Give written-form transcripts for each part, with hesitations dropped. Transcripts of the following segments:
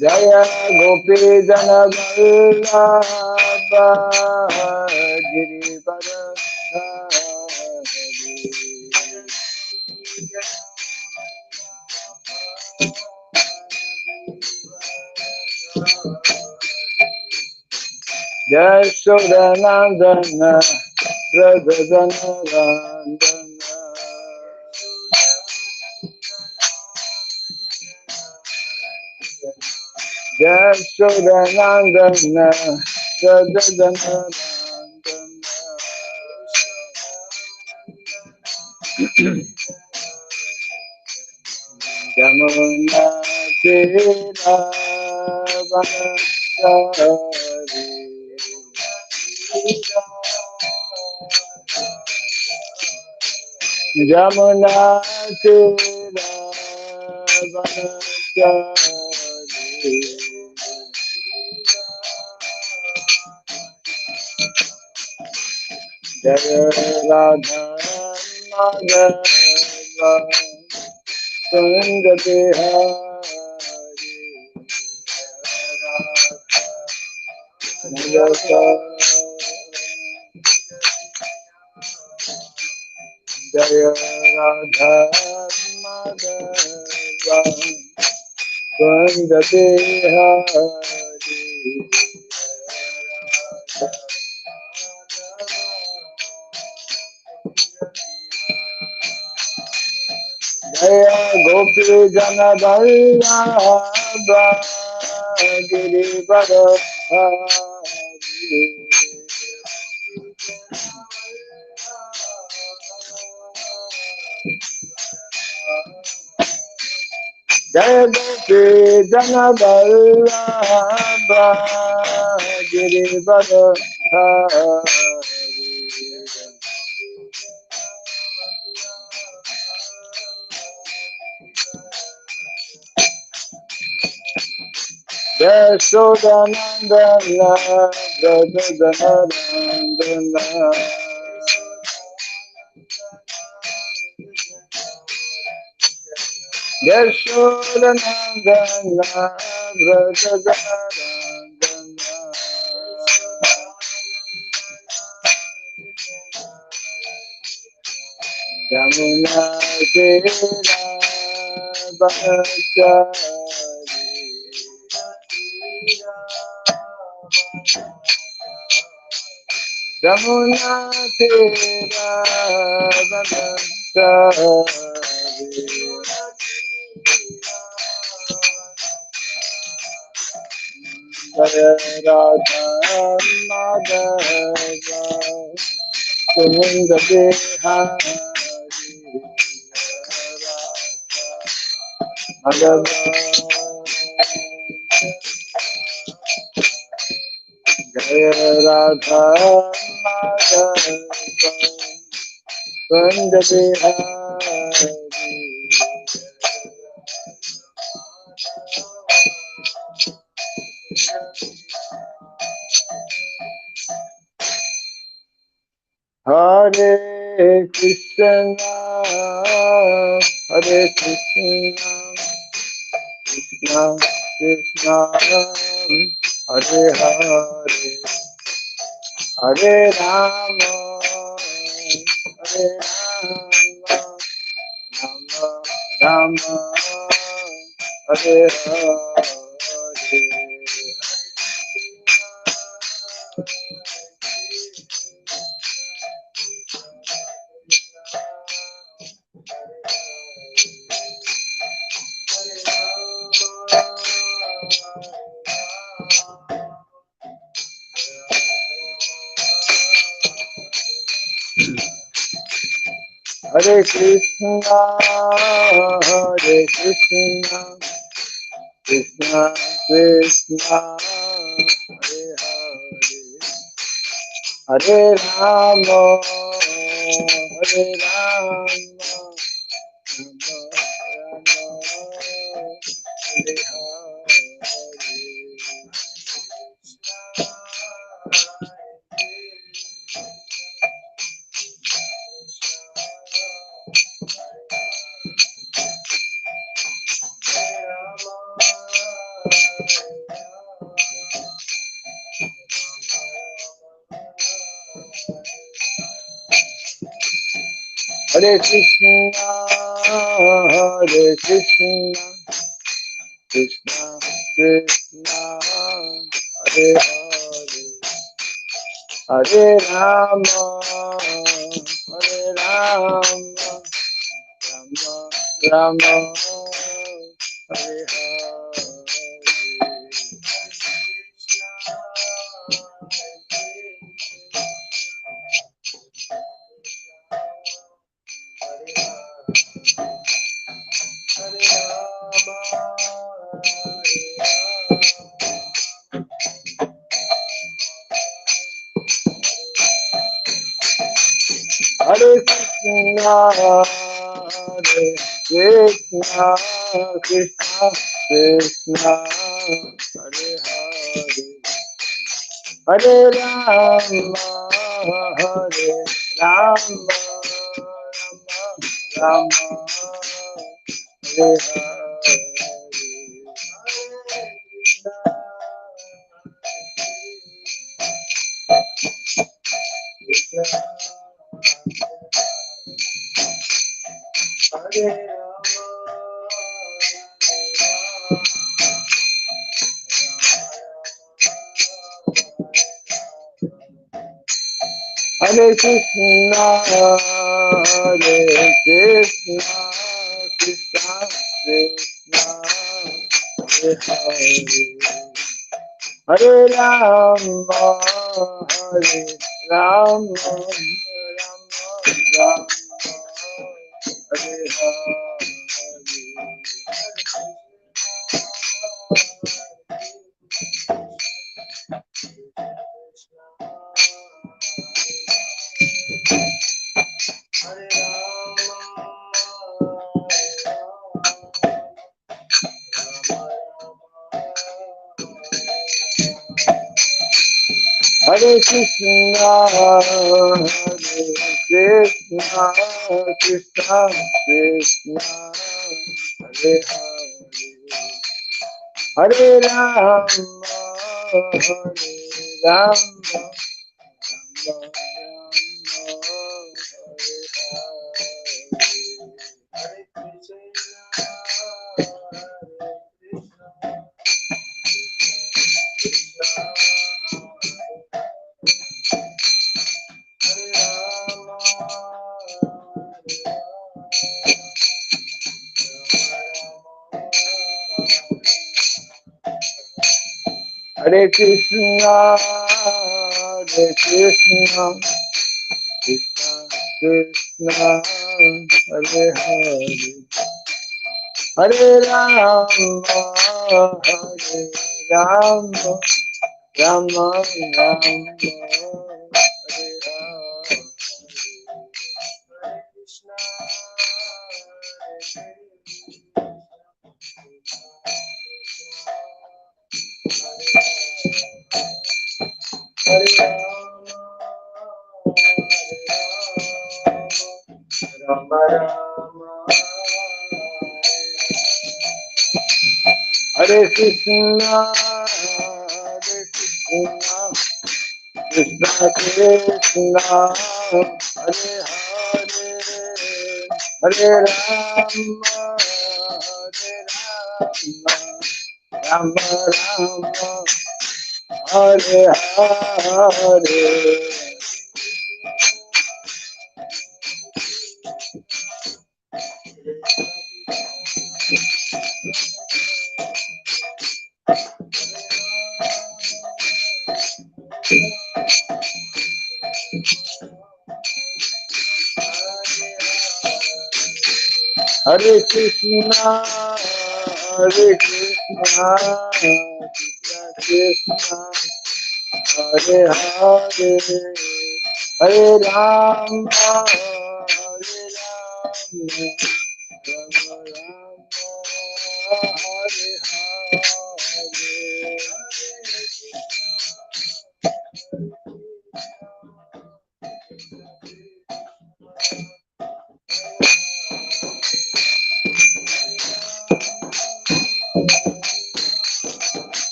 Jaya Gopi Jana Vallabha Girivardhari Yashodanandana Radhadanandana Yashodanandana Radhadanandana Jamuna Tira Vanachari Jamuna Tira Vanachari Jaya Radha Madhava Sangate Hari Madhava Jaya Radha Madhava Sangate Hari Jaya Gopi Jana Vallabha Girivardhari Jaya Gopi Jana Vallabha Girivardhari Yashodanandana Radhadanandana Yashodanandana Radhadanandana Jamuna Tira Vanachari Jamuna Tira Vanachari Jaya Radha Madhava Sangate Hari Madhava Jaya Radha Madhava Sangate Hari Hare Krishna Hare Krishna Krishna Krishna Hare Hare Hare Rama Hare Rama Rama Rama Hare Hare Hare Krishna, Hare Krishna, Krishna Krishna, Hare Hare, Hare Rama, Hare Rama, Rama Rama, Hare Hare Krishna, Hare Krishna, Krishna Krishna, Hare Hare, Hare Rama, Hare Rama, Rama Rama, Hare Hare. Hare Krishna, Hare Krishna, Krishna Krishna, Hare Hare, Hare Rama, Hare Rama, Rama Rama, Hare Hare. Hare Krishna, Hare Krishna, Krishna Krishna, Hare Hare, Hare Rama, Hare Rama, Rama Rama, Hare Hare. Hare Krishna, Hare Krishna, Krishna Krishna, Hare Hare, Hare Rama, Hare Rama, Rama Hare Krishna, Hare Krishna, Krishna Krishna, Hare Hare, Hare Rama, Hare Rama, Rama Rama, Hare Hare. Rama Rama, Hare Krishna, Hare Krishna, Krishna Krishna, Hare Hare, Hare Rama, Hare Rama, Rama Rama, Hare Hare. Hare Krishna, Hare Krishna, Krishna Krishna, Hare Hare, Hare Rama, Hare Rama, Rama Rama, Hare Hare.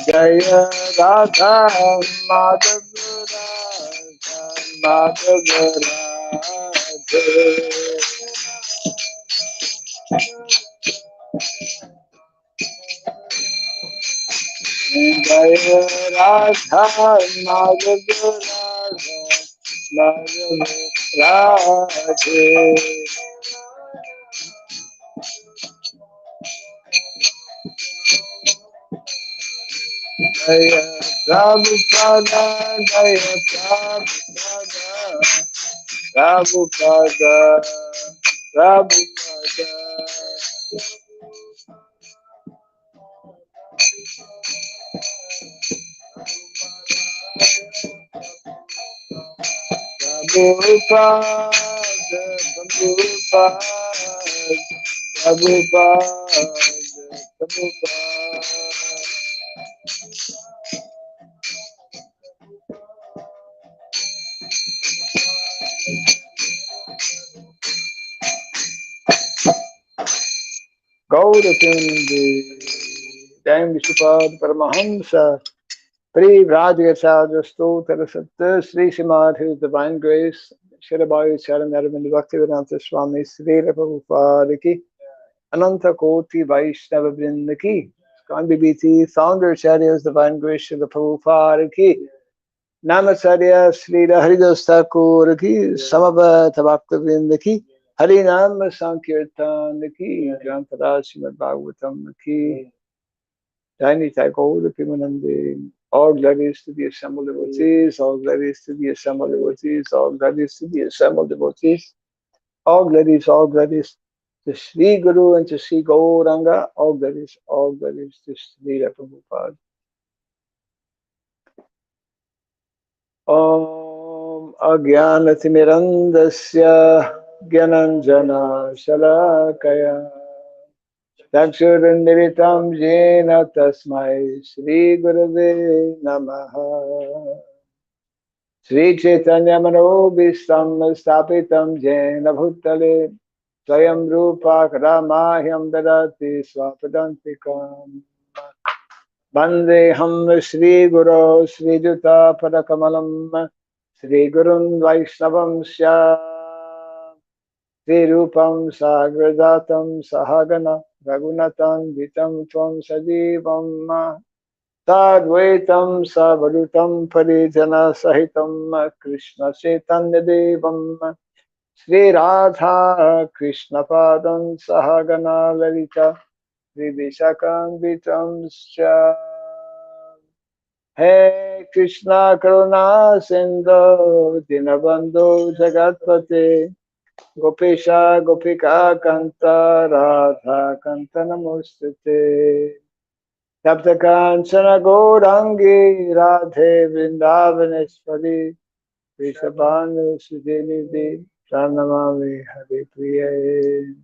Jaya Radha Madhava Radha Jaya Radha Madhava Madhava Radhe Jaya Prabhupada Jaya Prabhupada Prabhupada Prabhupada Prabhupada Prabhupada Prabhupada Gaurakundi Jai Vishupad Paramahamsa Pri Vrajagasadra Stotra Satta Sri Srimad His Divine Grace Shirabai Charan Arvind Bhaktivedanta Swami Srila Prabhupada Ki Ananta Koti Vaishnava Vrinda Ki Gandhi BT Founder Acharyas Divine Grace Srila Prabhupada Ki Namacharya Srila Haridas Thakur Ki Samabhata Bhakta Vrinda Ki Harinam Sankirtan Ki Granthara Srimad Bhagavatam Ki Jaini Thakur Pimanandi. All glories to the assembled devotees, all glories to the assembled devotees, all glories to the assembled devotees, all glories to Sri Guru and to Sri Gauranga, all glories to Sri Prabhupada. Om Agyanatimirandasya Gyananjana Shalakaya Chakshurundiritam Jena Tasmai Sri Gurave Namaha Sri Chaitanya Manobhistam Stapitam Jena Bhutale Swayam Rupa Karamahyam Dadati Swapadantikam Vandeham Sri Guru Sri Juta Padakamalam Sri Gurun Vaishnavam Sya Sri Rupam Sagradatam Sahagana Raghunatan Vitam Tvam Sajivam Sadvaitam Savadutam Parijana Sahitam Krishna Chaitanya Devam Sri Radha Krishna Padam Sahagana Lalita Sri Vishakam Vitam Scha Hey Krishna Karuna Sindhu Dinabandhu Jagatpate Gopesha Gopika Kanta Radha Kanta Namostate Tapta Kanchana Gaurangi Radhe Vrindavaneshwari Vishabhanu Sudhinidhi Pranamami Hari Priyaye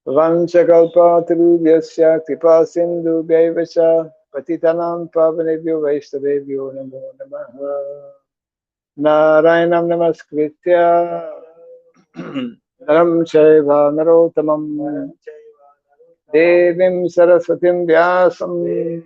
Vanchakalpatarubhyasya Kripa Sindhu Bhyavasya Patitanam Pavanebhyo Vaishnavebhyo Namo Namaha Narayanam Namaskritya Naram Chaiva Narottamam Devim Saraswatim Vyasam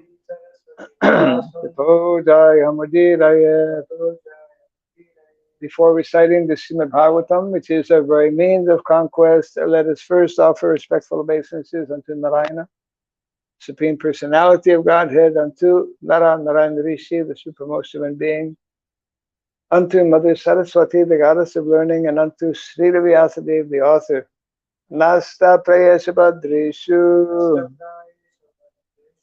Before reciting the Srimad Bhagavatam, which is our very means of conquest, let us first offer respectful obeisances unto Narayana, Supreme Personality of Godhead, unto Narayana Rishi, the Supremost Human Being, unto Mother Saraswati, the Goddess of Learning, and unto Sri Vyasadeva, the author. Nasta Prayashabhadreshu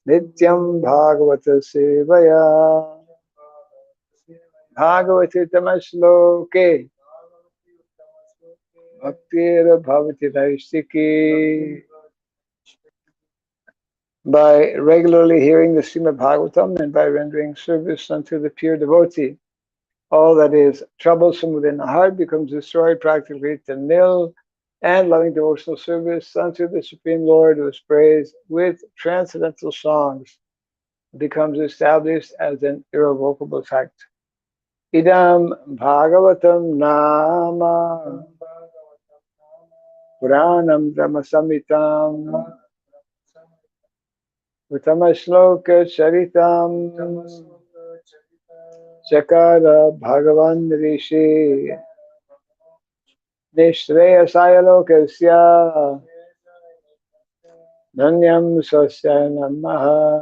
Nityam Bhagavata Sevaya Bhagavati Tamashloke Bhaktir Bhavati Daistiki. By regularly hearing the Srimad Bhagavatam and by rendering service unto the pure devotee, all that is troublesome within the heart becomes destroyed practically to nil, and loving devotional service unto the Supreme Lord who is praised with transcendental songs becomes established as an irrevocable fact. Idam Bhagavatam Nama Puranam Brahma Samhitam Uttama Shloka Charitam Chakara Bhagavan Rishi Nishreyasaya Lokasya Dhanyam Swasya Namaha.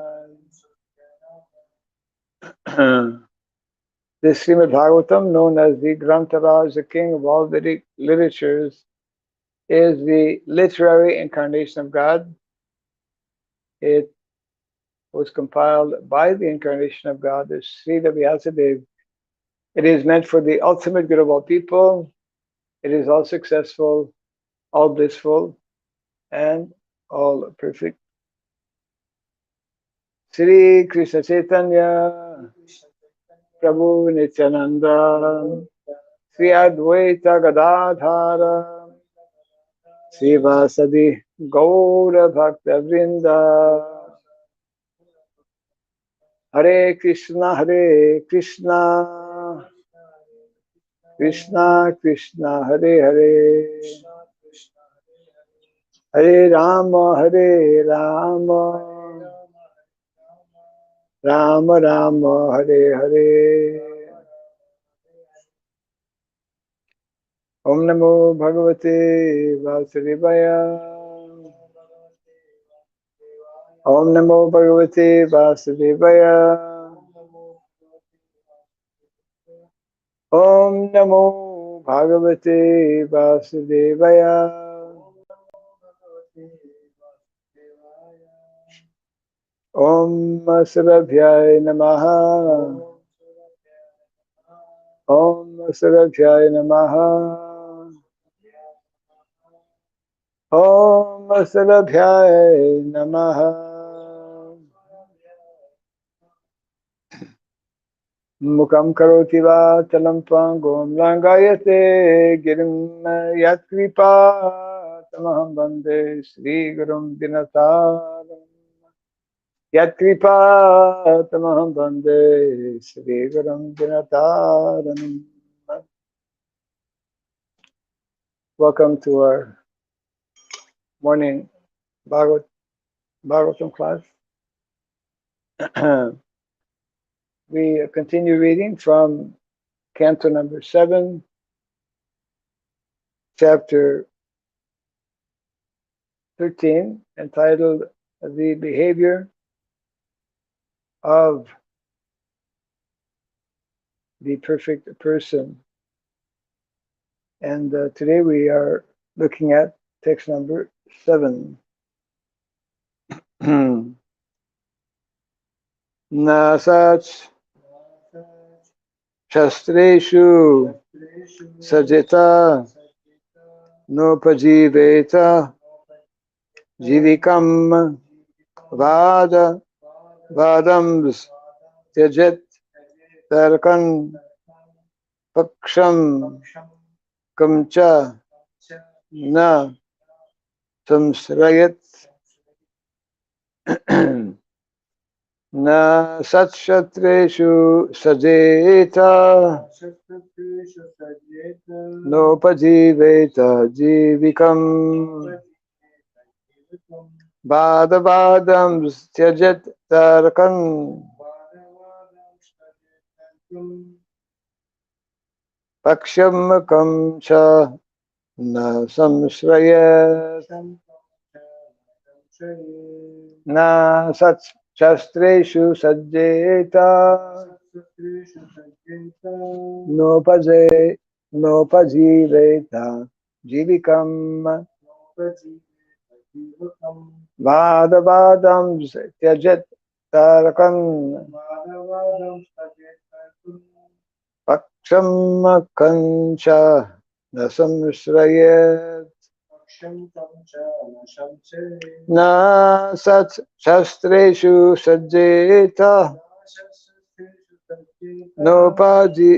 This Srimad Bhagavatam, known as the Grantaraj, the king of all Vedic literatures, is the literary incarnation of God. It was compiled by the incarnation of God, the Sridham Vyasadeva. It is meant for the ultimate good of all people. It is all successful, all blissful, and all perfect. Sri Krishna Chaitanya Prabhu Nityananda Sri Advaita Gadadhara Sri Vasadi Gaura Bhakta Vrinda Hare Krishna Krishna Krishna Hare Hare Hare Rama Rama Rama Hare Hare. Om Namo Bhagavate Vasudevaya. Om Namo Bhagavate Vasudevaya. Om Namo Bhagavate Vasudevaya. Om Sarabhyaya Namaha. Om Sarabhyaya Namaha. Om Sarabhyaya Namaha. Mukam karoti vachalam tvangom langayate girim yatkripa tamaham bande Sri Gurum Dinataram. Yatkripa tamaham bande Sri Gurum Dinataram. Welcome to our morning Bhagavatam class. We continue reading from Canto number 7, chapter 13, entitled The Behavior of the Perfect Person. And today we are looking at text number 7. Nasach Shastreshu Sajeta Nopajiveta Jivikam Vada Vadams Tyajet Tarkan Paksham Kamcha Na Samsrayat Na Satshatreshu Sajeta Nopajiveta Jivikam Vadavadams Tyajet Tarkan Paksham Kamcha Na Samsrayat Na Sat Shastreshu Sajjeta Nopajiveta Jivikam Vadavadam Tyajet Tarakan Paksham Kancha Nasamsrayet Na Sat Shastreshu Sajjeta Nopaji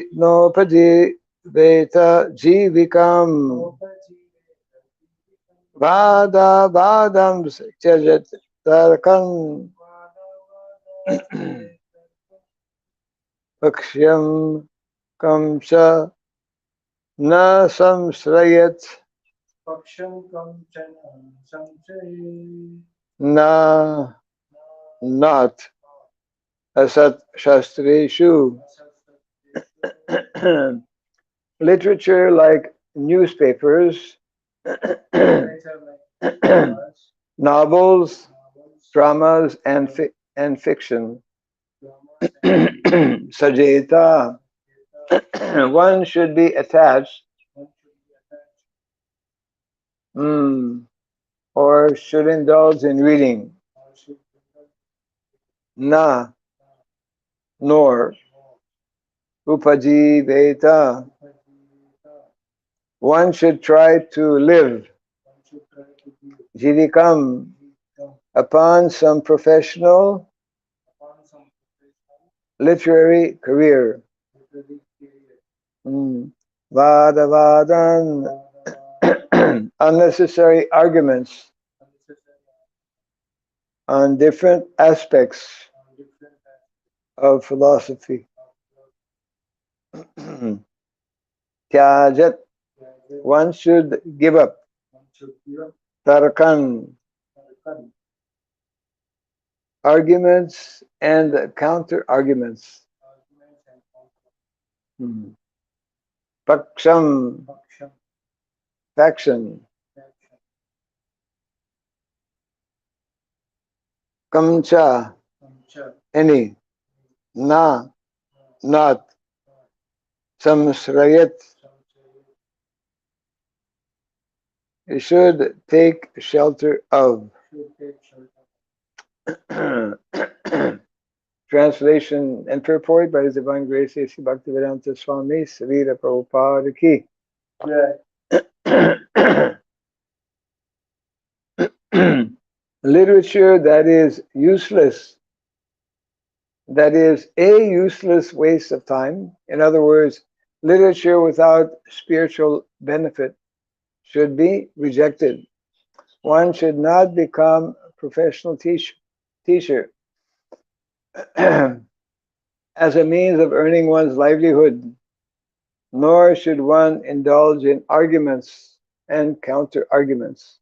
Veta Jivikam Vada Vadam Tyajet Tarakan Paksham Kamcha Na Samsrayat Na not asat shastreshu. Literature like newspapers, novels, dramas, and fiction. Sajeta. One should be attached, or should indulge in reading. Na, nor. Upajiveta. One should try to live. Jivikam. Upon some professional literary career. Vada. Unnecessary arguments on different aspects of philosophy. Tyajat. One should give up. Tarkan. Arguments and counter arguments. Paksham. Faction. Kamcha. Any. Na. Not. Samsrayat. You should take shelter of. Translation and purport by His Divine Grace A.C. Bhaktivedanta Swami Sridham Prabhupada Ki. Literature that is useless, that is a useless waste of time. In other words, literature without spiritual benefit should be rejected. One should not become a professional teacher as a means of earning one's livelihood, nor should one indulge in arguments and counter-arguments,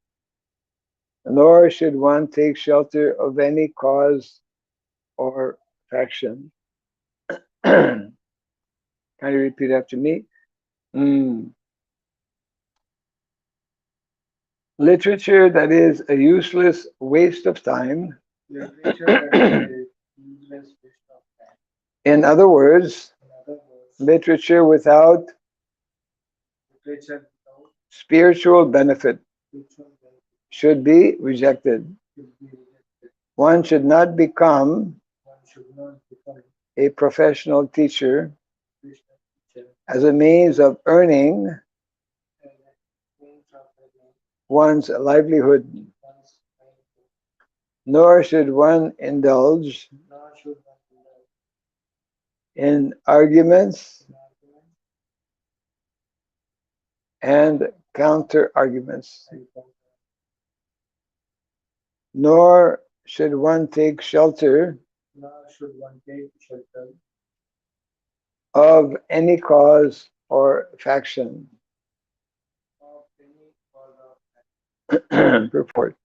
nor should one take shelter of any cause or faction. Can you repeat after me? Literature that is a useless waste of time. In other words, literature without spiritual benefit should be rejected. One should not become a professional teacher as a means of earning one's livelihood, nor should one indulge in arguments and counter-arguments, nor should one take shelter of any cause or faction. Purport.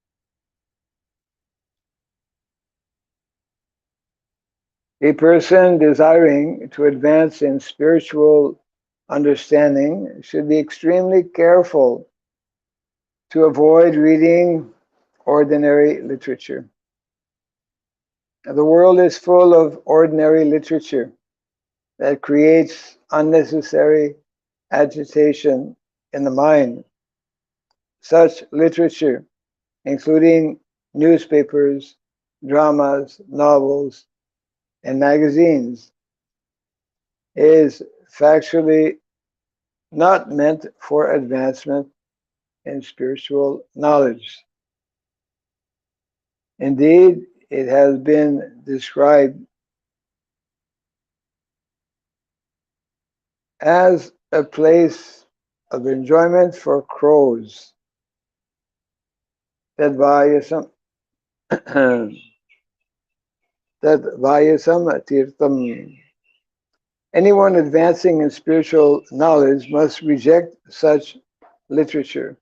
A person desiring to advance in spiritual understanding should be extremely careful to avoid reading ordinary literature. The world is full of ordinary literature that creates unnecessary agitation in the mind. Such literature, including newspapers, dramas, novels, and magazines, is factually not meant for advancement in spiritual knowledge. Indeed, it has been described as a place of enjoyment for crows. Tadvayasam tirtam. Anyone advancing in spiritual knowledge must reject such literature.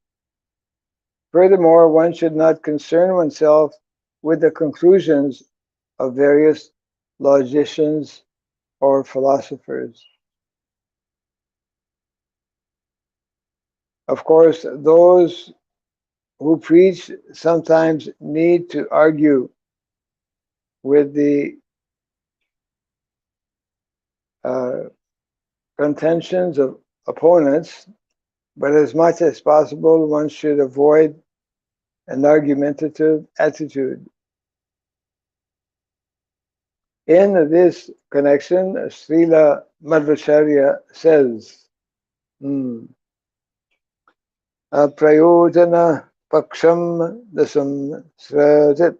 Furthermore, one should not concern oneself with the conclusions of various logicians or philosophers. Of course, those who preach sometimes need to argue with the uh, contentions of opponents, but as much as possible, one should avoid an argumentative attitude. In this connection, Srila Madhvacharya says, Aprayojana paksham dasam srajat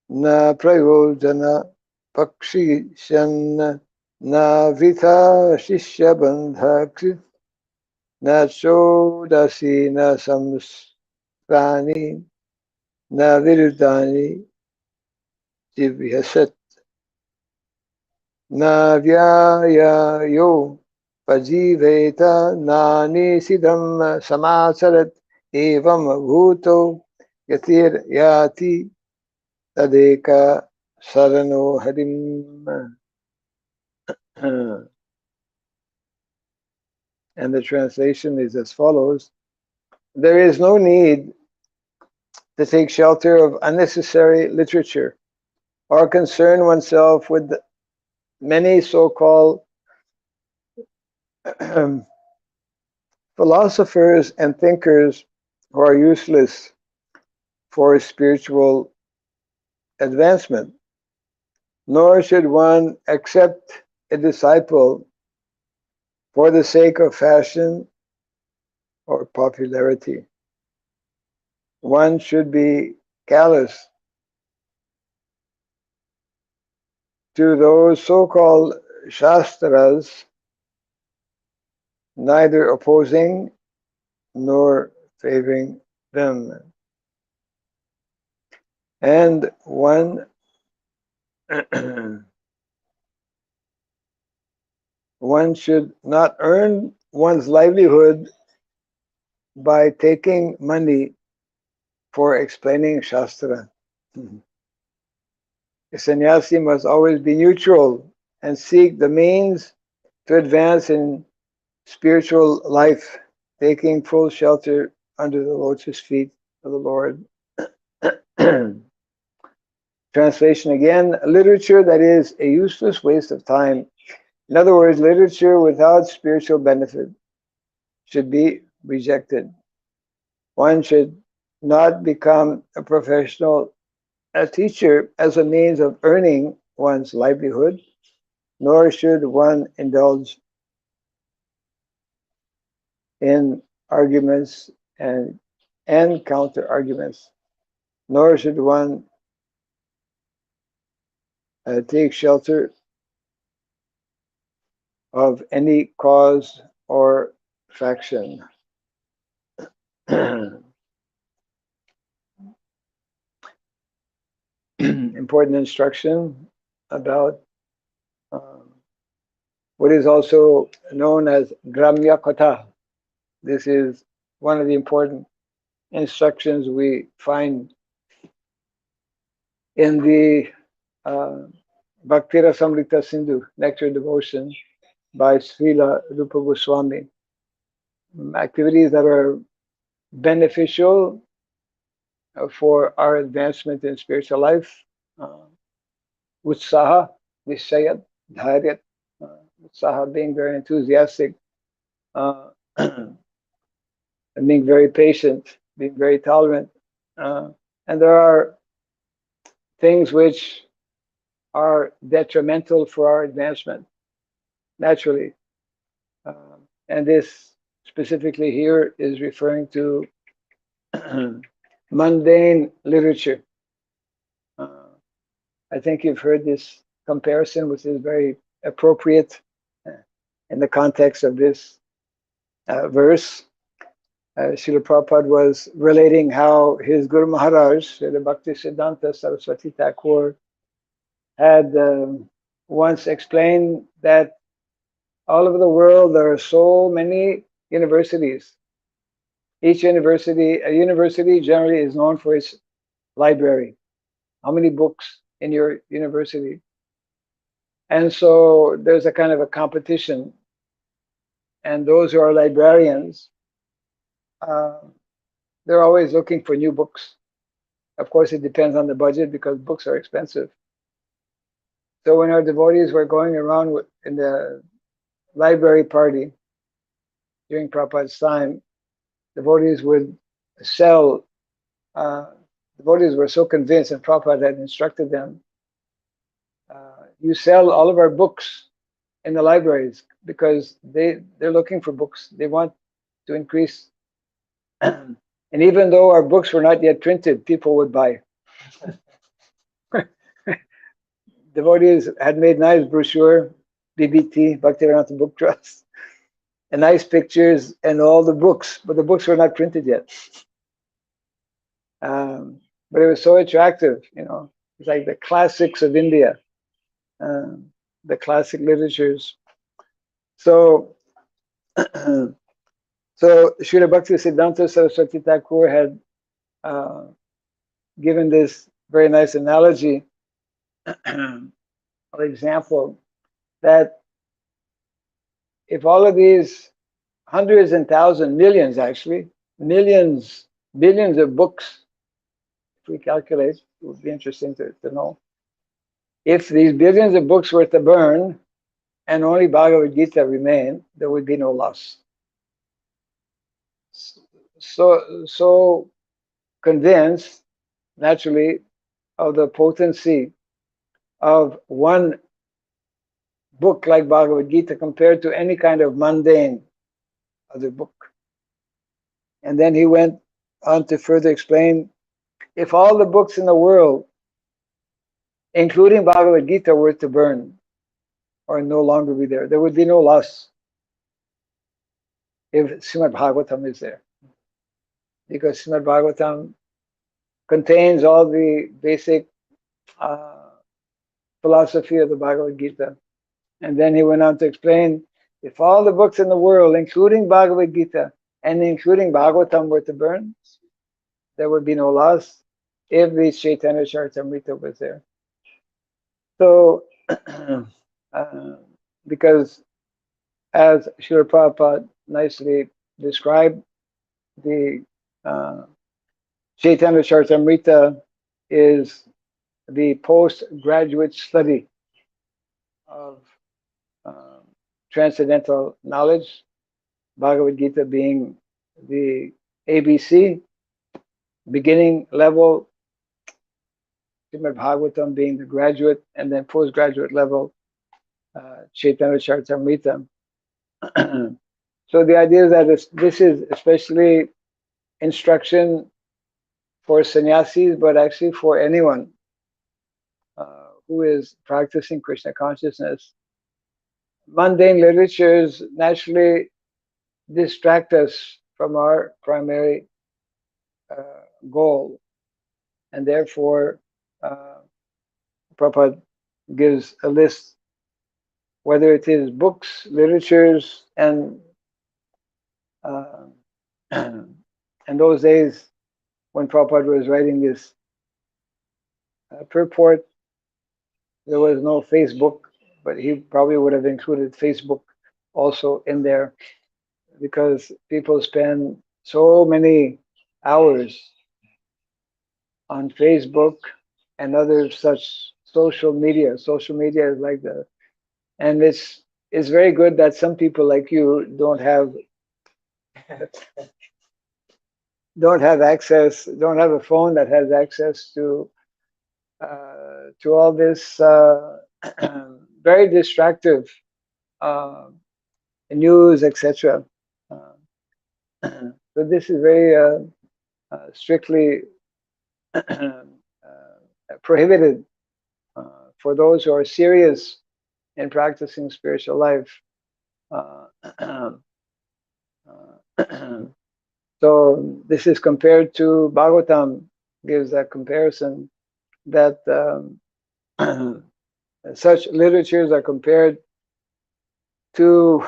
na prayojana pakshishan na vita shishya bandhak na chodasi na samsrani na virudani jivhyasat na vyaya yo pajiveta nani sidam samasarat evam bhuto yatir yati tadeka sarano harim. And the translation is as follows: there is no need to take shelter of unnecessary literature or concern oneself with many so-called philosophers and thinkers who are useless for spiritual advancement, nor should one accept a disciple for the sake of fashion or popularity. One should be callous to those so-called shastras, neither opposing nor favoring them. And one should not earn one's livelihood by taking money for explaining Shastra. A sannyasi must always be neutral and seek the means to advance in spiritual life, taking full shelter under the lotus feet of the Lord. Translation again: literature that is a useless waste of time. In other words, literature without spiritual benefit should be rejected. One should not become a professional teacher as a means of earning one's livelihood, nor should one indulge in arguments and counter arguments, nor should one take shelter of any cause or faction. Important instruction about what is also known as Gramya Katha. This is one of the important instructions we find in the Bhakti Rasamrita Sindhu, Nectar Devotion, by Srila Rupa Goswami. Activities that are beneficial for our advancement in spiritual life. Utsaha, Nishayat, Dharyat. Utsaha, being very enthusiastic, and being very patient, being very tolerant. And there are things which are detrimental for our advancement, naturally. And this specifically here is referring to mundane literature. I think you've heard this comparison, which is very appropriate in the context of this verse. Srila Prabhupada was relating how his Guru Maharaj, Srila Bhakti Siddhanta Saraswati Thakur, had once explained that all over the world there are so many universities. Each university, a university generally is known for its library. How many books in your university? And so there's a kind of a competition. And those who are librarians, uh, they're always looking for new books. Of course, it depends on the budget because books are expensive. So when our devotees were going around in the library party during Prabhupada's time, devotees would sell. Uh, devotees were so convinced, and Prabhupada had instructed them, you sell all of our books in the libraries because they're looking for books. They want to increase. And even though our books were not yet printed, people would buy. Devotees had made nice brochure, BBT, Bhaktivedanta Book Trust, and nice pictures and all the books, but the books were not printed yet. But it was so attractive, you know. It's like the classics of India, the classic literatures. So, so Srila Bhakti Siddhanta Saraswati Thakur had given this very nice analogy, or example, that if all of these hundreds and thousands, millions actually, millions, billions of books, if we calculate, it would be interesting to know. If these billions of books were to burn and only Bhagavad Gita remained, there would be no loss. So convinced, naturally, of the potency of one book like Bhagavad Gita compared to any kind of mundane other book. And then he went on to further explain, if all the books in the world, including Bhagavad Gita, were to burn or no longer be there, there would be no loss if Srimad Bhagavatam is there. Because Srimad Bhagavatam contains all the basic philosophy of the Bhagavad Gita. And then he went on to explain, if all the books in the world, including Bhagavad Gita and including Bhagavatam, were to burn, there would be no loss if the Chaitanya Charitamrita was there. So, because as Srila Prabhupada nicely described, the Chaitanya Charitamrita is the postgraduate study of transcendental knowledge, Bhagavad Gita being the ABC, beginning level, Srimad Bhagavatam being the graduate, and then postgraduate level, Chaitanya Charitamrita. So the idea is that this is especially instruction for sannyasis, but actually for anyone who is practicing Krishna consciousness. Mundane literatures naturally distract us from our primary goal, and therefore Prabhupada gives a list, whether it is books, literatures, and in those days when Prabhupada was writing this purport, there was no Facebook, but he probably would have included Facebook also in there, because people spend so many hours on Facebook and other such social media. Social media is like and it's very good that some people like you don't have access, don't have a phone that has access to all this very distractive news, etc. So this is very strictly prohibited for those who are serious in practicing spiritual life. So this is compared to Bhagavatam, gives that comparison that such literatures are compared to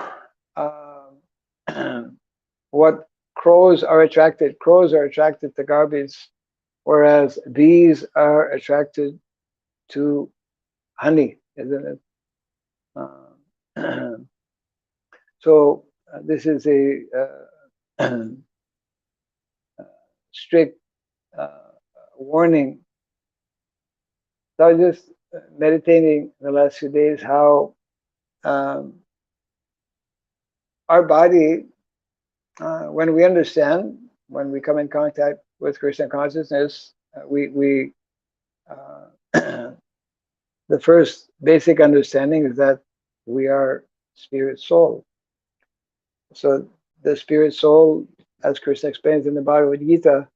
what crows are attracted. Crows are attracted to garbage, whereas bees are attracted to honey, isn't it? So this is a strict warning. So I was just meditating the last few days how um, our body, when we understand, when we come in contact with Krishna consciousness, we the first basic understanding is that we are spirit soul. So the spirit soul, as Krishna explains in the Bhagavad Gita,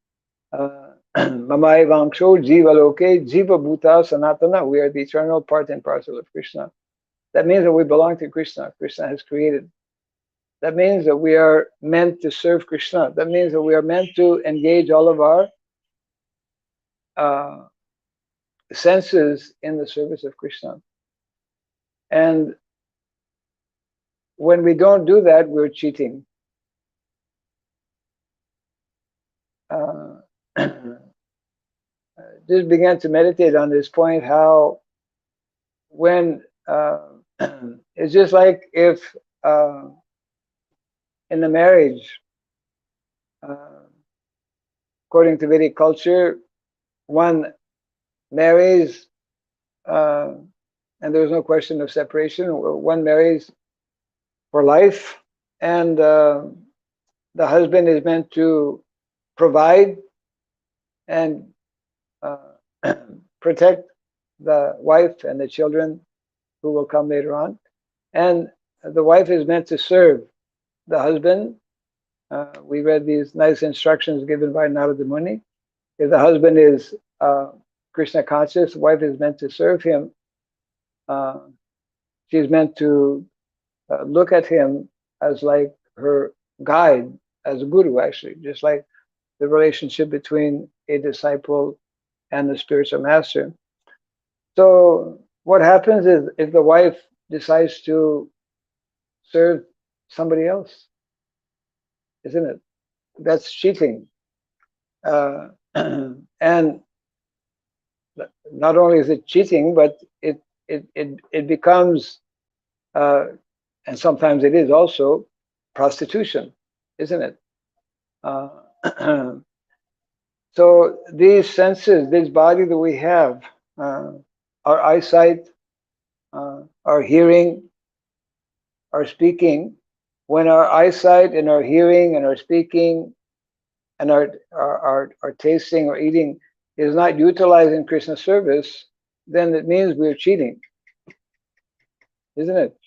Mamai Vangsho Jiva Loke Jiva Bhuta Sanatana, we are the eternal part and parcel of Krishna. That means that we belong to Krishna. Krishna has created. That means that we are meant to serve Krishna. That means that we are meant to engage all of our uh, senses in the service of Krishna. And when we don't do that, we're cheating. Just began to meditate on this point, how when it's just like if in the marriage, according to Vedic culture, one marries and there's no question of separation. One marries for life, and the husband is meant to provide and protect the wife and the children who will come later on. And the wife is meant to serve the husband. We read these nice instructions given by Narada Muni. If the husband is Krishna conscious, the wife is meant to serve him. She's meant to look at him as like her guide, as a guru, actually, just like the relationship between a disciple and the spiritual master. So what happens is if the wife decides to serve somebody else, isn't it? That's cheating. And not only is it cheating, but it becomes, and sometimes it is also prostitution, isn't it? So these senses, this body that we have, our eyesight, our hearing, our speaking, when our eyesight and our hearing and our speaking and our tasting or eating is not utilized in Krishna service, then it means we're cheating, isn't it?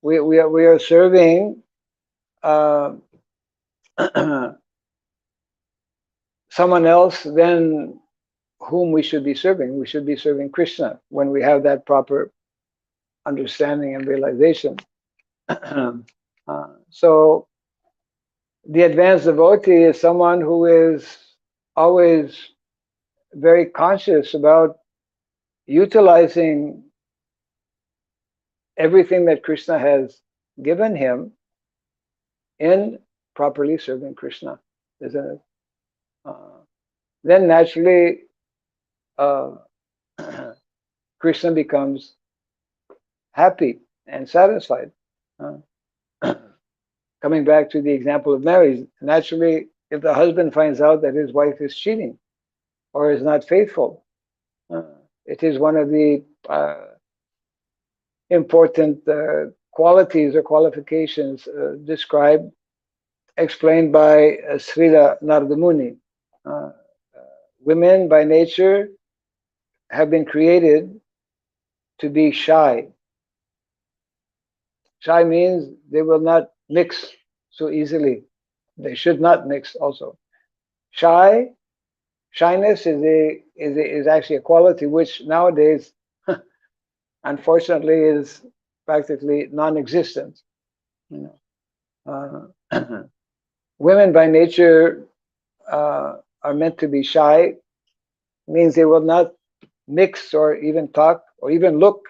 We are serving someone else than whom we should be serving. We should be serving Krishna when we have that proper understanding and realization. So the advanced devotee is someone who is always very conscious about utilizing everything that Krishna has given him in properly serving Krishna, isn't it? Then naturally, Krishna becomes happy and satisfied. Coming back to the example of marriage, naturally, if the husband finds out that his wife is cheating or is not faithful, it is one of the important qualities or qualifications explained by Srila Narada Muni. Women by nature have been created to be shy. Shy means they will not mix so easily. They should not mix also. Shyness is actually a quality which nowadays, unfortunately, is practically non-existent. You know, women by nature are meant to be shy. Means they will not mix or even talk or even look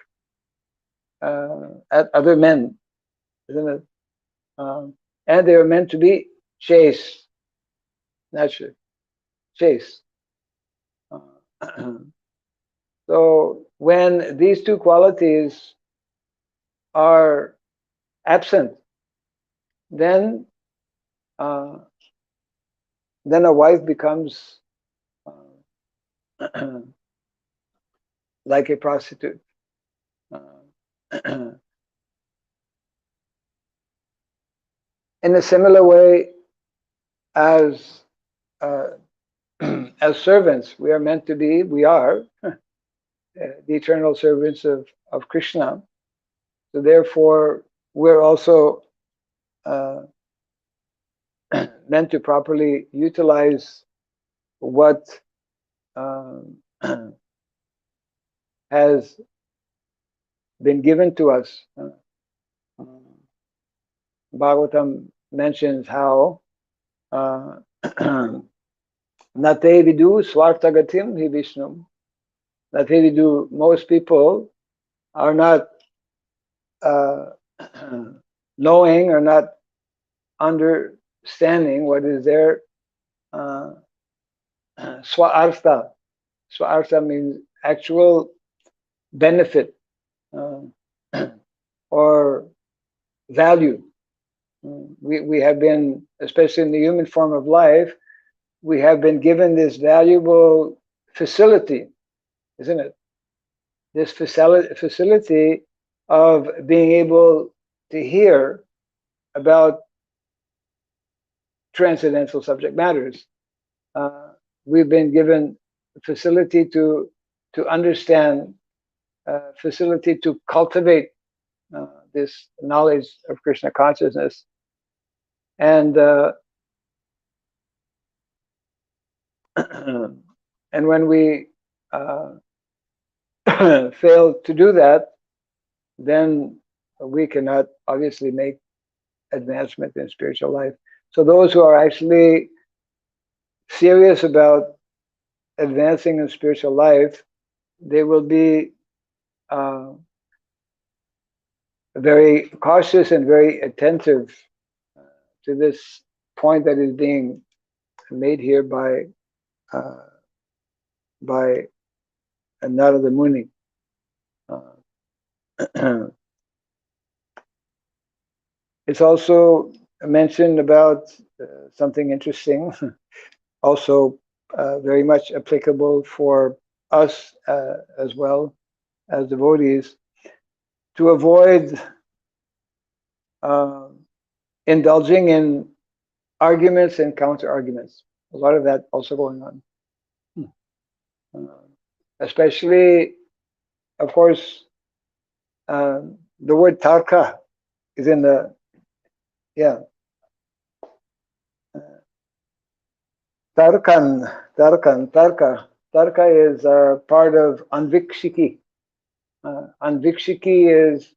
at other men, isn't it? And they are meant to be chaste, naturally, chaste. So when these two qualities are absent, then uh, then a wife becomes like a prostitute. In a similar way, as as servants, we are meant to be. We are the eternal servants of Krishna. So therefore, we're also meant to properly utilize what has been given to us. Bhagavatam mentions how Nate vidu swartagatim hi Vishnu. Nate vidu, most people are not knowing or not understanding what is their swartha. Swartha means actual benefit or value. We have been, especially in the human form of life, we have been given this valuable facility, isn't it? This facility of being able to hear about transcendental subject matters. We've been given facility to understand, facility to cultivate this knowledge of Krishna consciousness, and and when we fail to do that, then we cannot obviously make advancement in spiritual life. So those who are actually serious about advancing in spiritual life, they will be very cautious and very attentive to this point that is being made here by Narada Muni. It's also mentioned about something interesting, also very much applicable for us as well as devotees, to avoid indulging in arguments and counter arguments. A lot of that also going on. Especially, of course, the word tarka is in the, tarka is part of anvikshiki. Anvikshiki is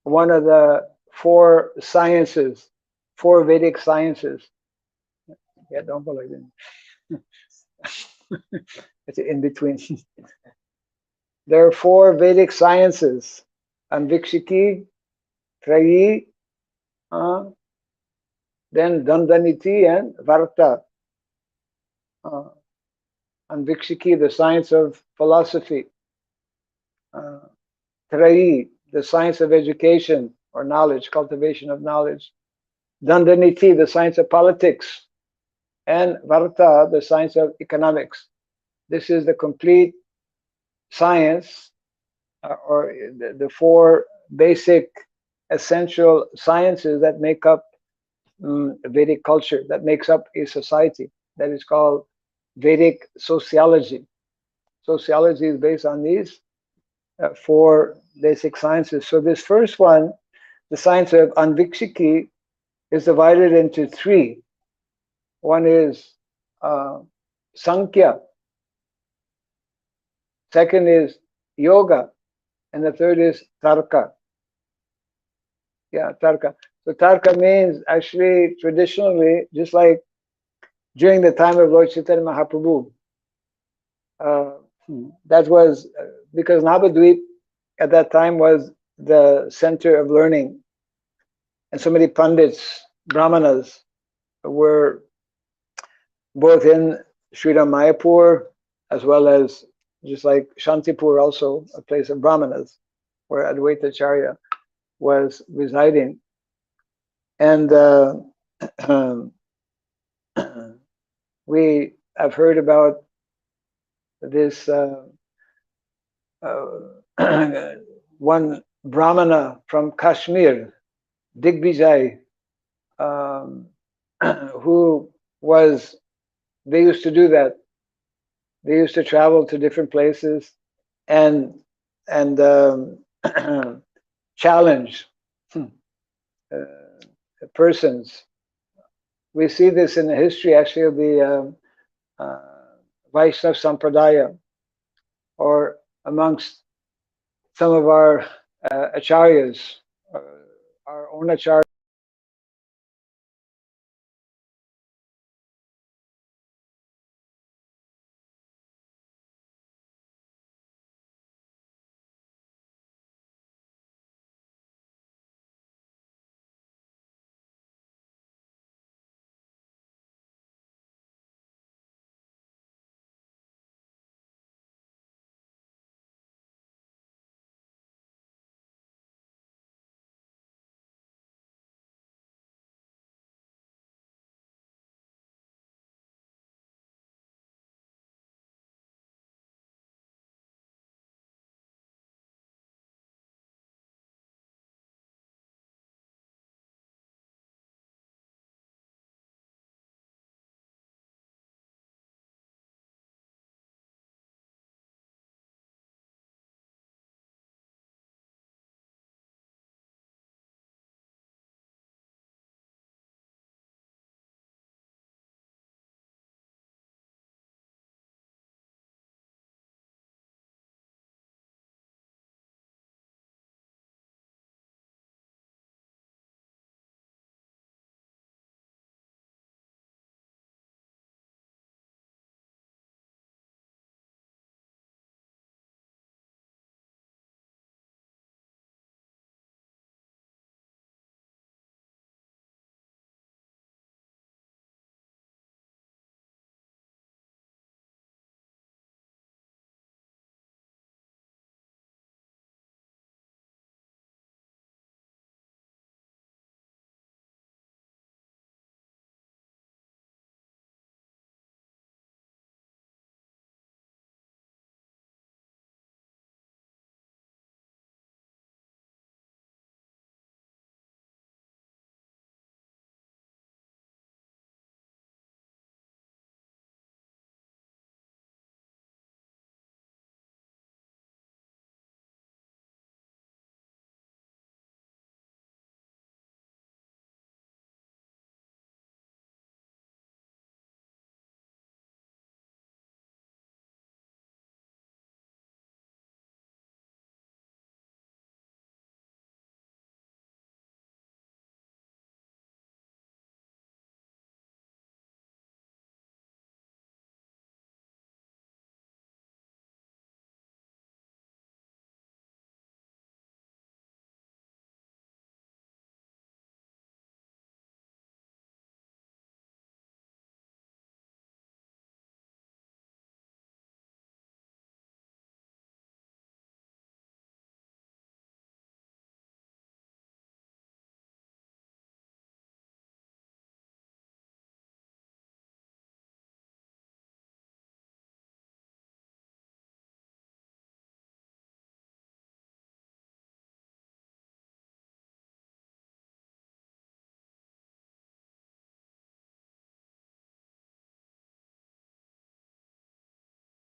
one of the four sciences, four Vedic sciences. Yeah, don't go like that. It's in between. There are four Vedic sciences: Anvikshiki, Trayi, then Dandaniti and Varta. Anvikshiki, the science of philosophy. Trayi, the science of education or knowledge, cultivation of knowledge. Dandaniti, the science of politics. And Varta, the science of economics. This is the complete science, or the four basic essential sciences that make up Vedic culture, that makes up a society. That is called Vedic sociology. Sociology is based on these four basic sciences. So this first one, the science of Anvikshiki, is divided into three. One is Sankhya, second is Yoga, and the third is Tarka. Yeah, Tarka. So Tarka means actually traditionally, just like during the time of Lord Chaitanya Mahaprabhu, that was because Navadvip at that time was the center of learning, and so many Pandits, Brahmanas, were both in Sridham Mayapur as well as just like Shantipur, also a place of Brahmanas, where Advaita Acharya was residing. And we have heard about this one Brahmana from Kashmir, Digvijay, who was, they used to do that. They used to travel to different places and challenge persons. We see this in the history actually of the Vaishnava Sampradaya, or amongst some of our acharyas, our own acharyas.